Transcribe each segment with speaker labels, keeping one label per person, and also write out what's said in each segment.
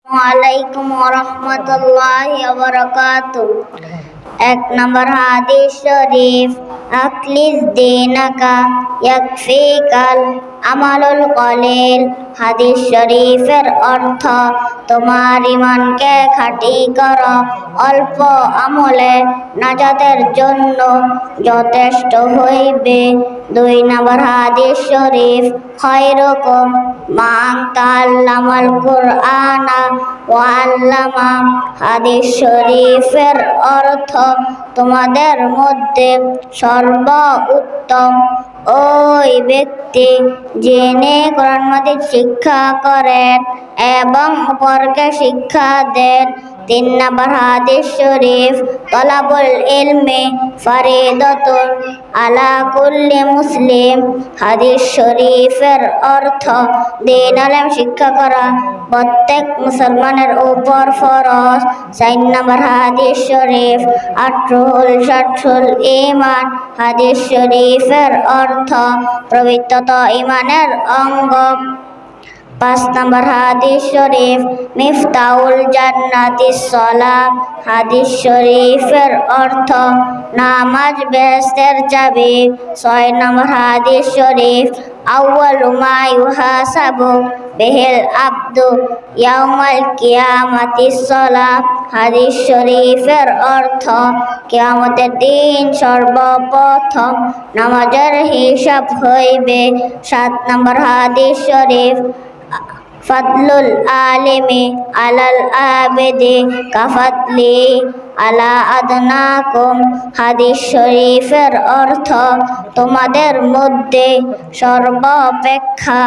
Speaker 1: আলাইকুম ওয়া রাহমাতুল্লাহি ওয়া বারাকাতুহু। এক নম্বর হাদিস শরীফ, আখলিস দীনাকা ইয়াকফিকাল আমালুল কলিল। হাদিস শরীফের অর্থ, তোমার ঈমানকে খাঁটি করো, অল্প আমলে নাজাতের জন্য যথেষ্ট হইবে। দুই নম্বর হাদিস শরীফ, খায়রুকুম মান তাআল্লামাল কুরআনা ওয়া আল্লামা। হাদিস শরীফের অর্থ, তোমাদের মধ্যে সর্বোত্তম ওই ব্যক্তি যিনি কোরআন মাজিদ শিক্ষা করেন এবং অপরকে শিক্ষা দেন। তিন নম্বর হাদিস শরীফ, তলাবুল ইলমি ফারিদাতুন আলা কুল্লি মুসলিম। হাদিস শরীফের অর্থ, দ্বীন ইলম শিক্ষা করা প্রত্যেক মুসলমানের উপর ফরজ। চার নম্বর হাদিস শরীফ, আটরুল শাটরুল ঈমান। হাদিস শরীফের অর্থ, পবিত্রতা ঈমানের অঙ্গ। পাঁচ নম্বর হাদিস শরীফ, মিফতাহুল জান্নাতিস সালাত। হাদিস শরীফের অর্থ, নামাজ বেহেশতের চাবি। ছয় নম্বর হাদিস শরীফ, আউয়ালু মা ইউহাসাবু বিহিল আবদু ইয়াউমাল কিয়ামাতিস সালাত। হাদিস শরীফের অর্থ, কিয়ামতের দিন সর্বপ্রথম নামাজের হিসাব হইবে। সাত নম্বর হাদিস শরীফ, ফাদলুল আলিমি আলাল আবিদি কাফাদলি আলা আদনাকুম। হাদিস শরীফের অর্থ, তোমাদের মধ্যে সর্বাপেক্ষা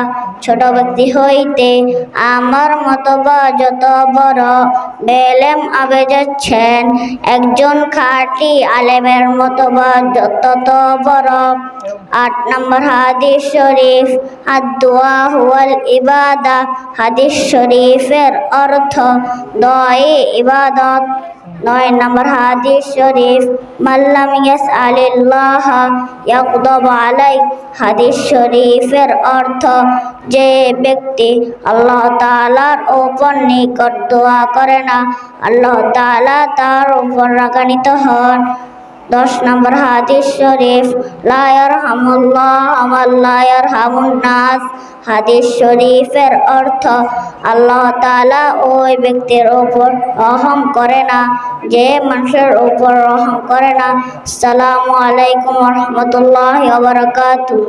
Speaker 1: ছোট ব্যক্তি হইতে আমার মতবা যত বড় বেলেম আবেজাচ্ছেন, একজন খাঁটি আলেমের মতবা তত বড়। আট নম্বর হাদিস শরীফ, আদ-দুআ হুয়াল ইবাদা। হাদিস শরীফের অর্থ, দোয়াই ইবাদত। নয় নম্বর হাদিস শরীফ, মাল্লাম ইয়াসআলিল্লাহ ইয়াগদাব আলাইহি। হাদিস শরীফের অর্থ, যে ব্যক্তি আল্লাহ তাআলার উপর নিকট দোয়া করে না, আল্লাহ তাআলা তার উপর রাগান্বিত হন। দশ নম্বর হাদিস শরীফ, লা ইয়ারহামুল্লাহ মান লা ইয়ারহামুন নাস। হাদিস শরীফের অর্থ, আল্লাহ তাআলা ওই ব্যক্তির উপর রহম করে না যে মানুষের উপর রহম করে না। আসসালামু আলাইকুম ওয়া রাহমাতুল্লাহি ওয়া বারাকাতুহু।